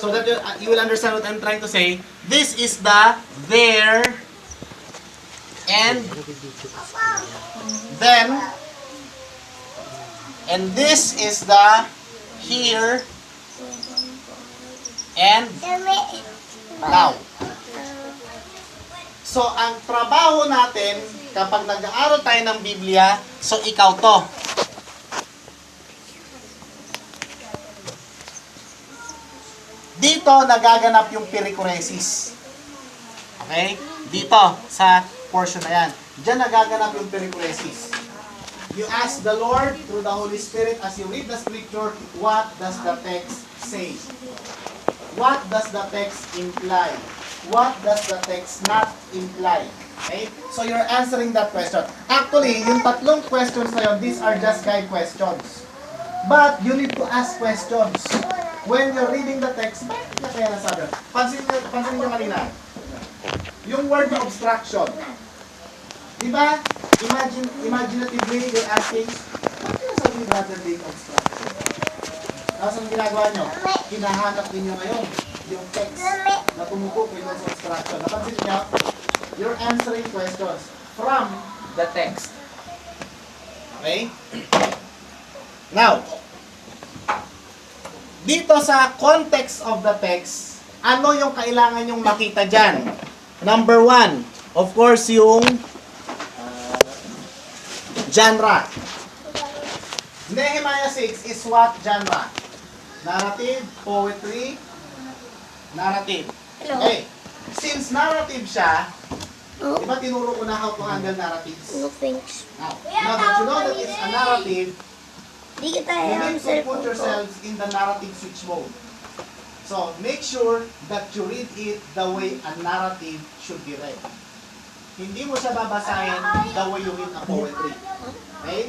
so that you will understand what I'm trying to say. This is the there, and then, and this is the here, and now. So, ang trabaho natin, kapag nag-aaral tayo ng Biblia, so ikaw to. Dito, nagaganap yung perichoresis. Okay? Dito, sa portion na yan. Diyan nagaganap yung perichoresis. You ask the Lord through the Holy Spirit as you read the scripture, what does the text say? What does the text imply? What does the text not imply? Okay? So you're answering that question. Actually, yung tatlong questions na yun, these are just guide questions. But you need to ask questions. When you're reading the text, bakit na kaya nasabi? Pansinin nyo kanina. Yung word na obstruction. Diba? Imaginatively, you're asking, bakit na sabi ni Brother Dave obstruction? Tapos ang ginagawa nyo, hinahanap ninyo ngayon yung text na tumutukoy sa obstruction. Napansin nyo, you're answering questions from the text. Okay? Now, dito sa context of the text, ano yung kailangan yung makita dyan? Number 1, of course, yung genre. Nehemiah 6 is what genre? Narrative, poetry, narrative. Okay. Since narrative siya, di ba tinuro ko na how to handle narratives? No thanks. Now that you know that it's a narrative, you need to put yourselves in the narrative switch mode. So, make sure that you read it the way a narrative should be read. Hindi mo siya babasahin the way you read a poetry. Okay?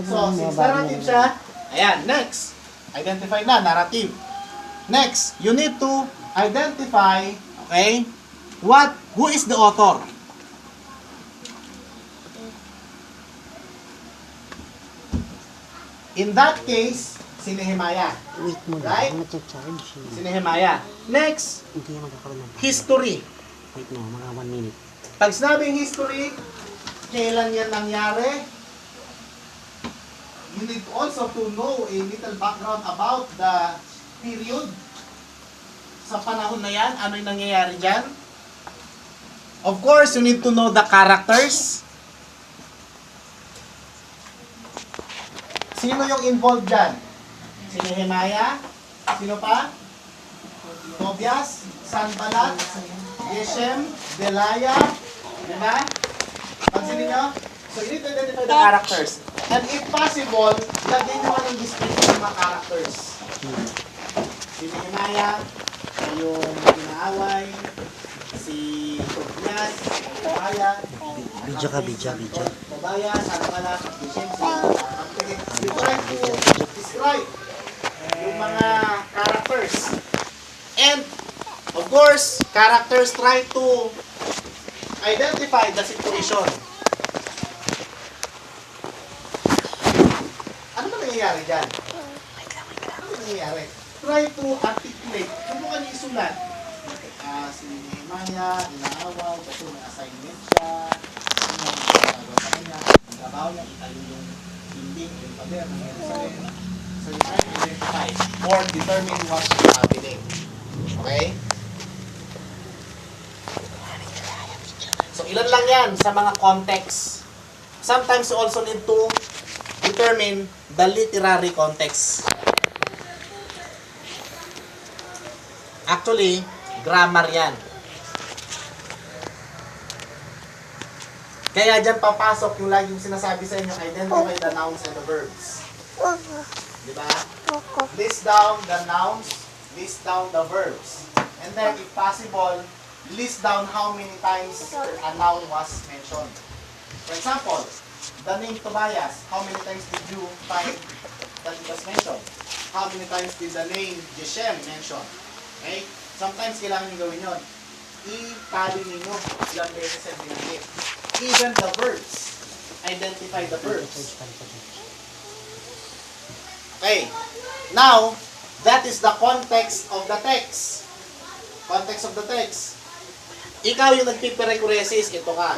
So, since narrative siya, ayan, next. Identify na, narrative. Next, you need to identify, okay, who is the author? In that case, si Nehemiah. Wait mo Right? lang, charge. Si Nehemiah. Next, Hindi magkakaroon ng history. Wait mo, mga 1 minute. Pag sinabing history, kailan yan nangyari? You need also to know a little background about the period. Sa panahon na yan, ano yung nangyayari dyan? Of course, you need to know the characters. Sino yung involved dyan? Si Nehemiah? Sino pa? Tobias? Sanballat? Geshem? Delaya? Diba? Pansinin nyo? So, you need to identify the characters. And if possible, lagay nyo ng description ng mga characters. Si Nehemiah, yung inaaway, si Tobias, Tobias, Video ka, video. Tobias, Sanballat, Geshem, we try to describe yung mga characters. And, of course, characters try to identify the situation. Ano ba nangyayari dyan? Ano ba nangyayari? Try to articulate. Subukan niyo isulat. Si Nehemiah, inaawaw, kasi may assignment siya. Ano yung ginagawa sa kanya? Ang trabaho niya, itayo yung building, yung pader, ng Jerusalem. So you try to identify or determine what's happening. Okay? So ilan lang yan sa mga context. Sometimes you also need to determine the literary context. Actually, grammar yan. Kaya dyan papasok yung laging sinasabi sa inyo, identify the nouns and the verbs. Diba? List down the nouns, list down the verbs. And then, if possible, list down how many times a noun was mentioned. For example, the name Tobias, how many times did you find that it was mentioned? How many times did the name Geshem mention? Okay? Sometimes kailangan nyo gawin yun. I-tally ninyo ilang beses ang binanggit. Even the verbs. Identify the verbs. Okay. Now, That is the context of the text. Context of the text. Ikaw yung nagpiperequesis, ito ka.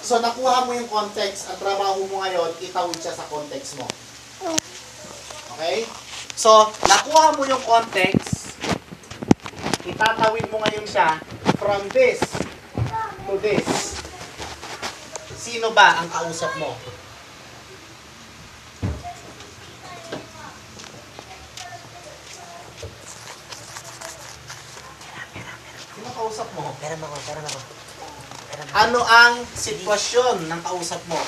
So, nakuha mo yung context, ang trabaho mo ngayon, itawid siya sa context mo. Okay? So, nakuha mo yung context, itatawid mo ngayon siya from this to this. Sino ba ang kausap mo? Sino kausap mo? Pera mo. Ano ang sitwasyon ng kausap mo?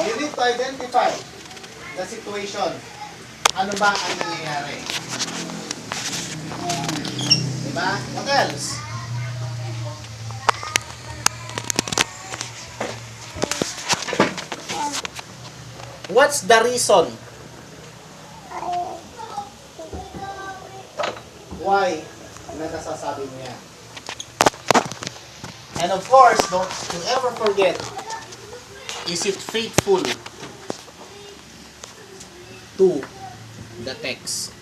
You need to identify the situation. Ano ba ang nangyayari? Diba? What else? What's the reason? Why nagsasabi mo yan? And of course, don't you ever forget, is it faithful to the text?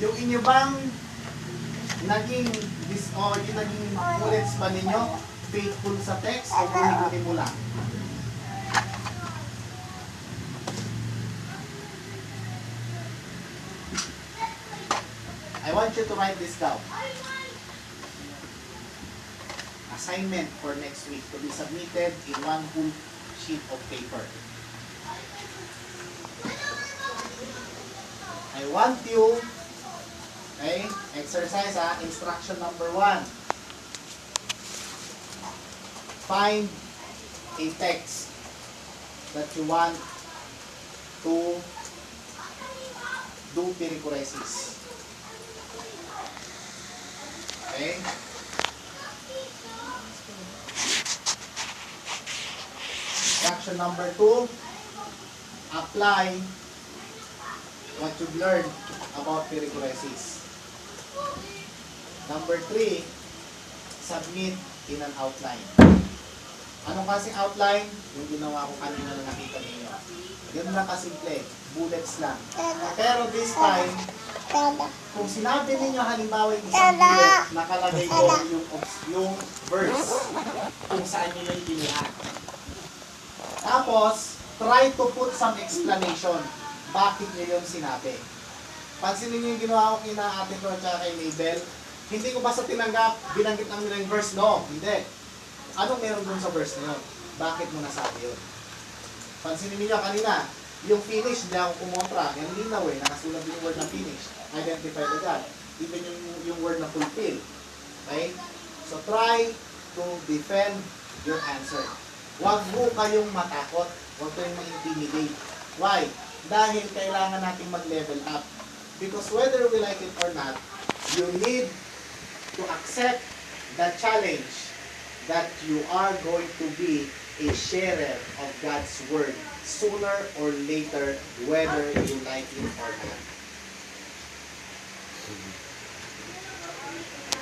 Yung inyo bang naging yung naging bullets ba ninyo faithful sa text o guni-guni mo lang? I want you to write this down. Assignment for next week to be submitted in one full sheet of paper. I want you, okay, exercise instruction number 1. Find a text that you want to do perichoresis. Okay? Instruction number 2, apply what you've learned about perichoresis. Number 3, submit in an outline. Anong kasing outline? Yung ginawa ko kanina na nakita ninyo. Yun lang kasimple, bullets lang. Pero this time, kung sinabi ninyo halimbawa yung isang bullet, nakalagay doon yung verse kung saan nyo yung inihan. Tapos, try to put some explanation. Bakit nyo yung sinabi? Pansinin nyo yung ginawa ko kina Ate Ko at kay Mabel. Hindi ko basta tinanggap, binanggit namin nila yung verse. No, hindi. Anong meron dun sa verse na yun? Bakit mo nasabi yun? Pansinin niyo kanina, yung finish, hindi ako kumontra. Yung linaw nakasulat yung word na finish. Identify agad. Even yung word na fulfill. Okay? So try to defend your answer. Huwag mo kayong matakot. Huwag kayong ma-intimidate. Why? Dahil kailangan natin mag-level up. Because whether we like it or not, you need to accept the challenge that you are going to be a sharer of God's Word sooner or later, whether you like it or not.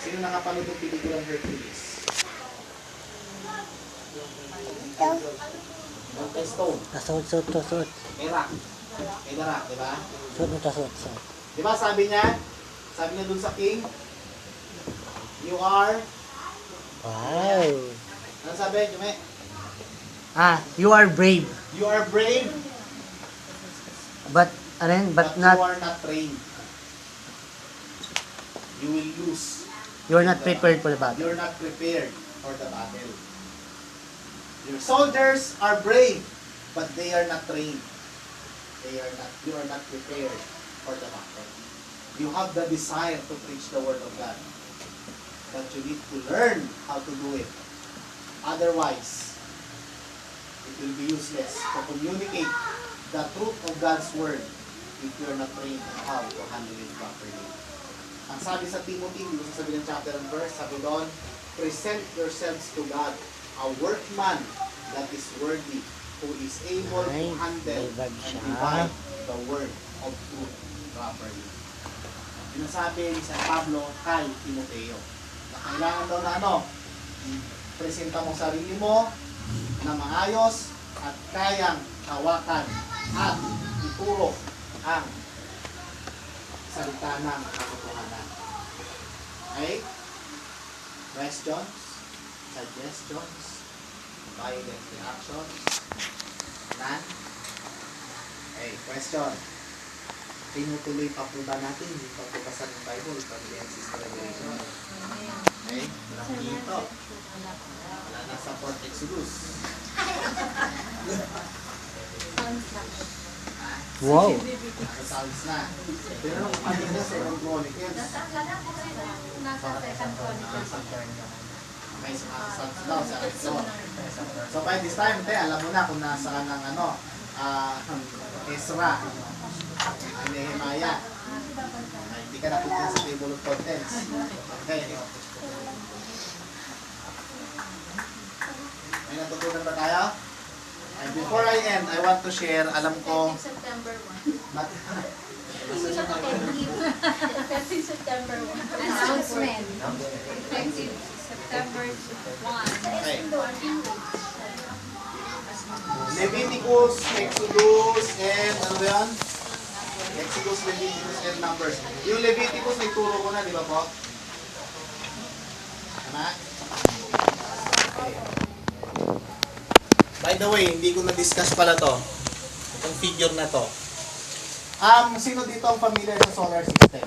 Sino nakapanood ng pelikulang Hercules? Mountain Stone. Tasod. May rock. May darak, di ba? Tasod. Di ba sabi niya dun sa king, you are, Wow. ano sabi, Jume? You are brave, You are brave, but but not, you are not trained. You will lose. you are not prepared for the battle. You're not prepared for the battle. Your soldiers are brave, but they are not trained. You are not prepared for the battle. You have the desire to preach the word of God, but you need to learn how to do it. Otherwise, it will be useless to communicate the truth of God's word if you are not trained on how to handle it properly. Ang sabi sa Timothy, hindi ko sasabihin ng chapter and verse, sabi doon, present yourselves to God, a workman that is worthy, who is able to handle and divide the word of truth properly. Yun ang sabi ni San Pablo kay Timoteo, na kailangan daw na presenta mo sarili mo na maayos at kayang hawakan at ituro ang salita ng katotohanan. Okay? Questions? Suggestions? Violent reactions? None? Okay, question. Tinutuloy pa po ba natin yung pagbabasa ng Bible from Genesis to Revelation? Okay? Walang dito. Wala na sa 4th Exodus. Wow. Nasa Psalms na. Pero nung kanina sa Second Chronicles. Okay, sa mga Psalms daw, sa Exodus. So by this time, alam mo na kung nasaan ang Ezra, ang Nehemiah. Hindi ka napupunta sa table of contents. Okay. May natutunan ba tayo? And before I end, I want to share, alam ko, September 1. Effective September 1. Announcement. Effective September 1. Okay. Leviticus, Exodus, and ano ba yan? Exodus, Leviticus, and Numbers. Yung Leviticus, may turo ko na, di ba po? Tama? Okay. By the way, hindi ko na-discuss pala to. Itong figure na to. Sino dito ang familiar sa solar system?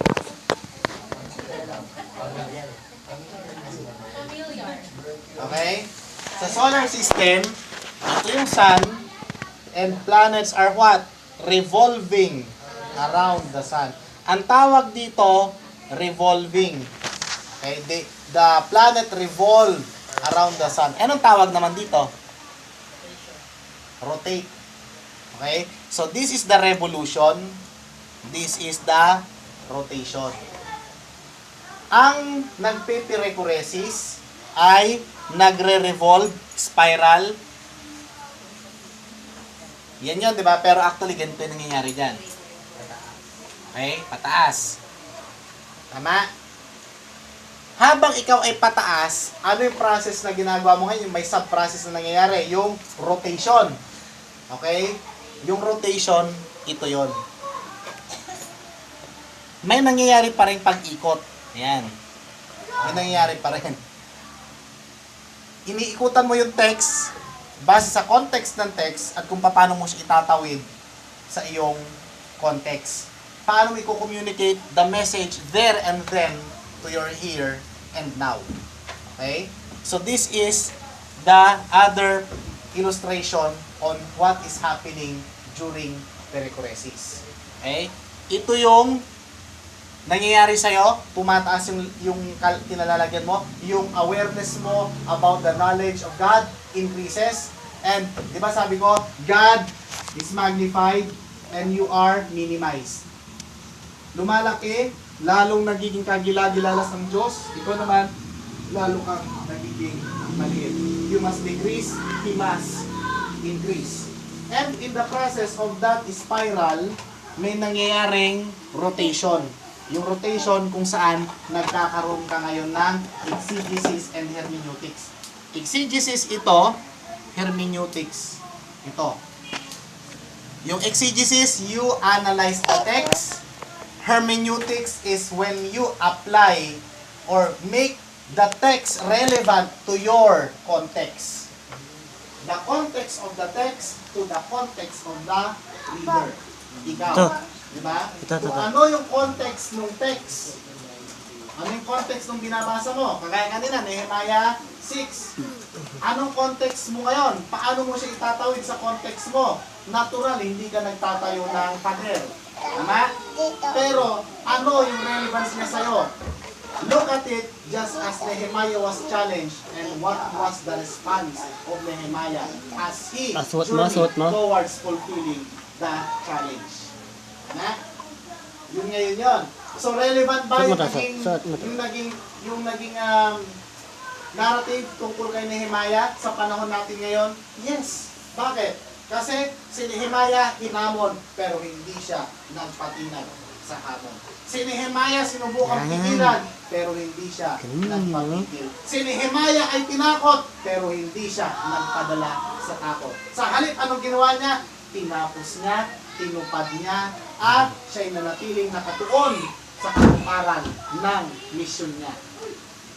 Familiar. Okay? Sa solar system, ito yung sun and planets are what? Revolving around the sun. Ang tawag dito, revolving. Okay? The planet revolve around the sun. Anong tawag naman dito? Rotate. Okay? So this is the revolution. This is the rotation. Ang nagpepirecuresis ay nagre-revolve, spiral. Yan yun, di ba? Pero actually, ganito yung nangyayari dyan. Okay? Pataas. Tama? Habang ikaw ay pataas, ano yung process na ginagawa mo ngayon? May sub-process na nangyayari. Yung rotation. Okay? Yung rotation, ito yon. May nangyayari pa rin pag-ikot. Ayan. May nangyayari pa rin. Iniikutan mo yung text base sa context ng text at kung paano mo siya itatawid sa iyong context. Paano mo i-communicate the message there and then to your here and now. Okay? So this is the other illustration on what is happening during perichoresis. Okay? Ito yung nangyayari sa'yo, tumataas yung kinalalagyan mo, yung awareness mo about the knowledge of God increases. And, di ba sabi ko, God is magnified and you are minimized. Lumalaki, lalong nagiging kagilagilalas ng Diyos. Ikaw naman, lalo kang nagiging maliit. You must decrease, He must increase. And in the process of that spiral, may nangyayaring rotation. Yung rotation kung saan nagkakaroon ka ngayon ng exegesis and hermeneutics. Exegesis ito, hermeneutics ito. Yung exegesis, you analyze the text. Hermeneutics is when you apply or make the text relevant to your context. The context of the text to the context of the reader. Ikaw. Ito. Diba? Ito. Kung ano yung context ng text, ano yung context ng binabasa mo? Kagaya kanina, Nehemiah 6. Anong context mo ngayon? Paano mo siya itatawid sa context mo? Natural, hindi ka nagtatayo ng pader. Tama? Pero, ano yung relevance niya sa'yo? Look at it just as Nehemiah was challenged and what was the response of Nehemiah as he journeyed towards fulfilling the challenge. Na? Yun ngayon yun. So relevant ba yung naging narrative tungkol kay Nehemiah sa panahon natin ngayon? Yes. Bakit? Kasi si Nehemiah hinamon pero hindi siya nagpatinag sa hamon. Si Nehemiah sinubukang pigilan pero hindi siya nagpapigil. Si Nehemiah ay tinakot, pero hindi siya nagpadala sa takot. Sa halip, anong ginawa niya? Tinapos niya, tinupad niya, at siya'y nanatiling nakatuon sa katuparan ng misyon niya.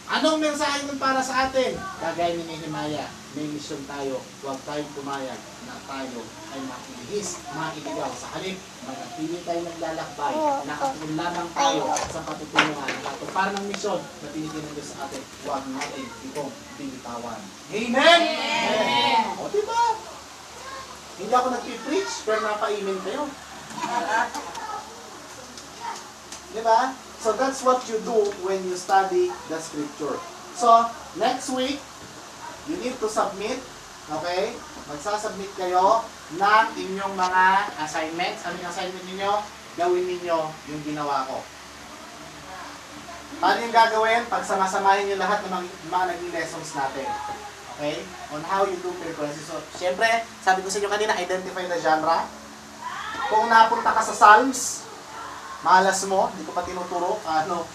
Anong mensahe nun para sa atin? Kagaya ni Nehemiah, may misyon tayo, huwag tayong pumayag na tayo ay makilihis, makikigaw. Sa halip, manatili tayo naglalakbay, nakatuon lamang tayo sa patutunguhan, katuparan ng misyon na tinitin ng Diyos sa atin, huwag natin itong binitawan. Amen? Amen! O diba? Hindi ako nagpipreach, pero napaimin kayo. Diba? So that's what you do when you study the scripture. So, next week, you need to submit, okay? Magsasubmit kayo ng inyong mga assignments. Ano yung assignment ninyo? Gawin ninyo yung ginawa ko. Paano yung gagawin? Pagsamasamahin nyo lahat ng mga naging lessons natin. Okay? On how you do frequency. So, syempre, sabi ko sa inyo kanina, identify the genre. Kung napunta ka sa Psalms, malas mo, hindi ko pa tinuturo paano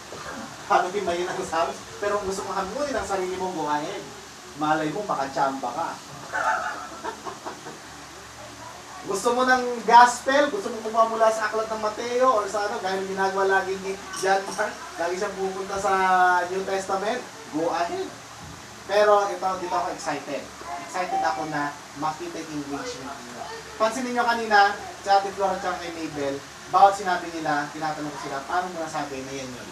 himayin ang Psalms. Pero kung gusto mo hagunin ang sarili mong buhayin, malay mo, makachamba ka. Gusto mo ng gospel, gusto mo kumuha mula sa aklat ng Mateo or sa ano, gaya ng ginagawa lagi ni John Mark, lagi siyang pupunta sa New Testament, go ahead. Pero ito, dito ako excited. Excited ako na makita yung engagement nila. Pansinin nyo kanina, sa Ate Flora at kay Mabel, bawat sinabi nila, tinatanong ko sila, paano mo nasabi na yan yun?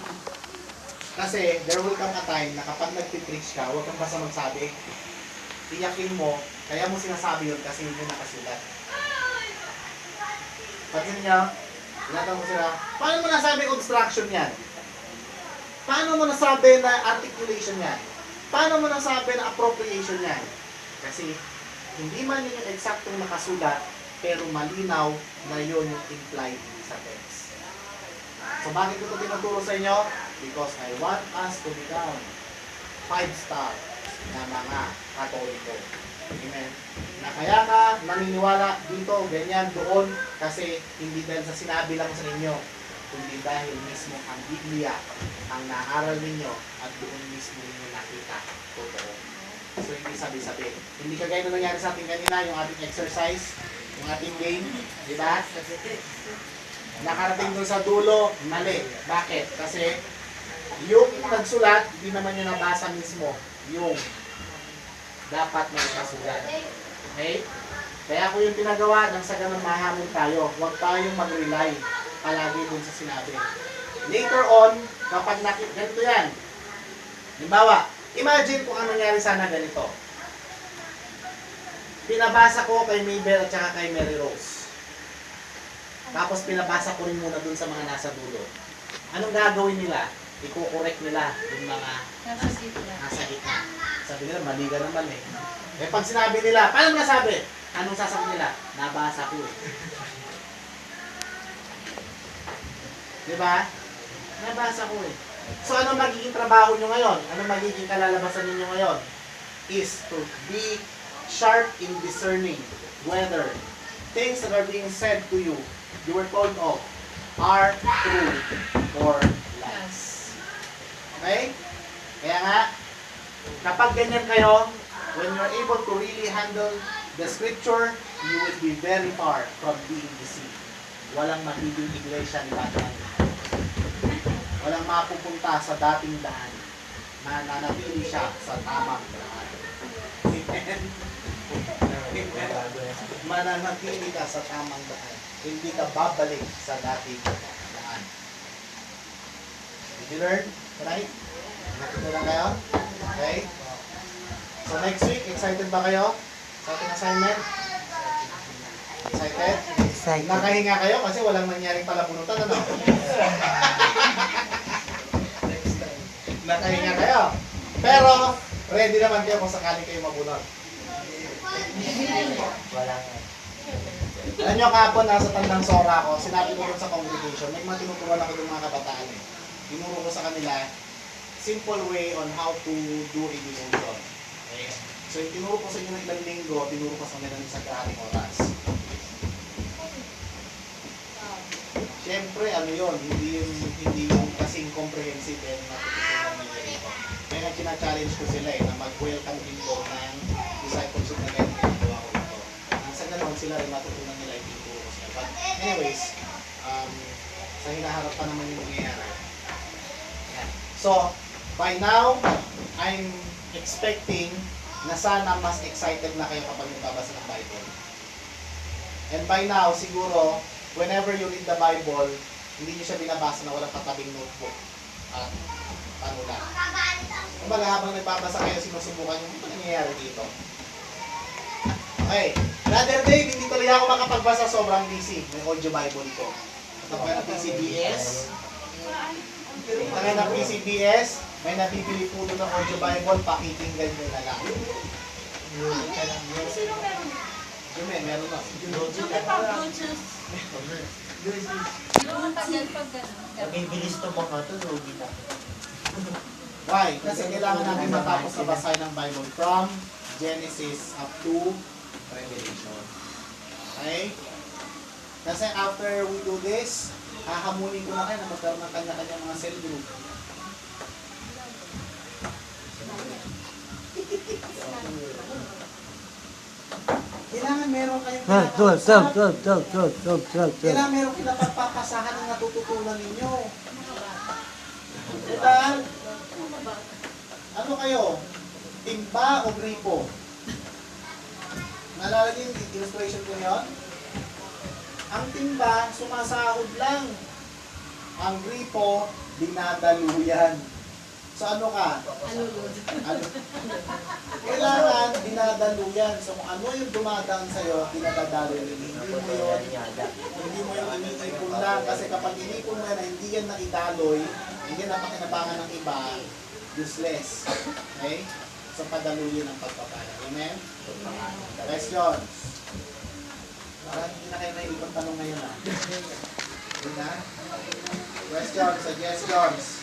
Kasi there will come a time na kapag nag-preach ka, huwag kang basta magsabi. Tiyakin mo, kaya mo sinasabi yun kasi hindi nakasulat. Pansinin nyo, tinatanong ko sila, paano mo nasabi obstruction yan? Paano mo nasabi na articulation yan? Paano mo nasabi na appropriation yan? Kasi hindi man yun yung eksaktong nakasulat, pero malinaw na yun yung implied sa text. So bakit ko ito tinuturo sa inyo? Because I want us to become 5-star na mga Katoliko. Amen. Na kaya ka naniniwala dito, ganyan, doon, kasi hindi dahil sa sinabi lang sa inyo, kundi dahil mismo ang Biblia ang naaral ninyo at doon mismo ninyo nakita. Totoo. So hindi sabi-sabi. Hindi kagaya na nangyari sa atin kanina, yung ating exercise, yung ating game, di ba? Nakarating doon sa dulo, mali. Bakit? Kasi yung nagsulat, hindi naman yung nabasa mismo yung dapat na nakasulat. Okay? Kaya ako yung pinagawa nang sa ganun mahamon tayo. Huwag tayong mag-rely palagi dun sa sinabi. Later on, kapag ganito yan. Halimbawa, imagine kung ano nangyari sana ganito. Pinabasa ko kay Mabel at saka kay Mary Rose. Tapos pinabasa ko rin muna dun sa mga nasa dulo. Anong gagawin nila? Iko-correct nila yung mga nasa gitna. Sabi nila, mali ka naman eh. Eh pag sinabi nila, paano mo nasabi? Anong sasabi nila? Nabasa ko eh. Diba? Nabasa ko eh. So ano magiging trabaho nyo ngayon? Ano magiging kalalabasan ninyo ngayon? Is to be sharp in discerning whether things that are being said to you, you were told of, are true or lies. Okay? Kaya nga, kapag ganyan kayo, when you're able to really handle the scripture, you will be very far from being deceived. Walang magiging iglesia ni Batman. Walang mapupunta sa dating daan. Mananatili siya sa tamang daan. Amen? Mananatili ka sa tamang daan. Hindi ka babalik sa dating daan. Did you learn? Right? Natutunan kayo? Okay? So next week, excited ba kayo sa ating assignment? Excited? Excited. Nakahinga kayo kasi walang nangyaring palabunutan, ano? Nakahinga kayo. Pero, ready naman kayo kung sakaling kayo mabunot. Wala nga. Alam nyo, kahapon nasa Tandang Sora ako, sinabi ko sa congregation, may mga tinuturuan ako ng mga kabataan eh. Tinuro ko sa kanila, simple way on how to do a devotion. Okay? So, yung tinuro ko sa inyo ng ilang linggo, tinuro ko sa kanila ng isang karating oras. Siyempre, ano yun, hindi yung kasing comprehensive and matututunan nila dito. Kaya nga china-challenge ko sila na mag-welcome dito ng discipleship na ganyan ginagawa ko ito. Nang sa ganoon, sila rin matutunan nila yung tinuturo ko sila. But anyways, sa hinaharap pa naman yung mangyayari. Yan. So, by now, I'm expecting na sana mas excited na kayo kapag nagbabasa ng Bible. And by now, siguro, whenever you read the Bible, hindi nyo siya binabasa na walang katabing notebook at panula. Kumbaga habang nagbabasa kayo, sinusubukan nyo, ano nangyayari dito? Okay. Brother Dave, hindi tuloy ako makapagbasa, sobrang busy. May audio Bible ko. At ako ng PCBS. May ng PCBS, may nabibili po doon ng audio Bible, pakikinggan nyo na lang. Sino meron? Jume, meron na. Bluetooth. Yung tagal pag gano'n. Nabibilis to mga to, lugi na. Why? Kasi kailangan natin matapos na basahin ng Bible from Genesis up to Revelation. Okay? Kasi after we do this, hahamunin ko na kayo na magkaroon ng kanya-kanya mga cell group. Kailangan meron kayong kailangan meron pinapagpapasahan ng natututunan ninyo. Diba? Ano kayo? Timba o gripo? Naalala niyo yung illustration ko yun? Ang timba, sumasahod lang. Ang gripo, dinadaluyan. So ano ka? Ano? Kailangan dinadaluyan. So kung ano yung dumadaan sa'yo, dinadadalo yun. Hindi mo yung iniipon lang. Kasi kapag inipon mo yan na hindi yan naidaloy, hindi na pakinabangan ng iba, useless. Okay? So padaluyin ang pagpapala. Amen? Questions? Parang hindi na kayo naiipon tanong ngayon ha. Hindi na? Questions? Suggestions?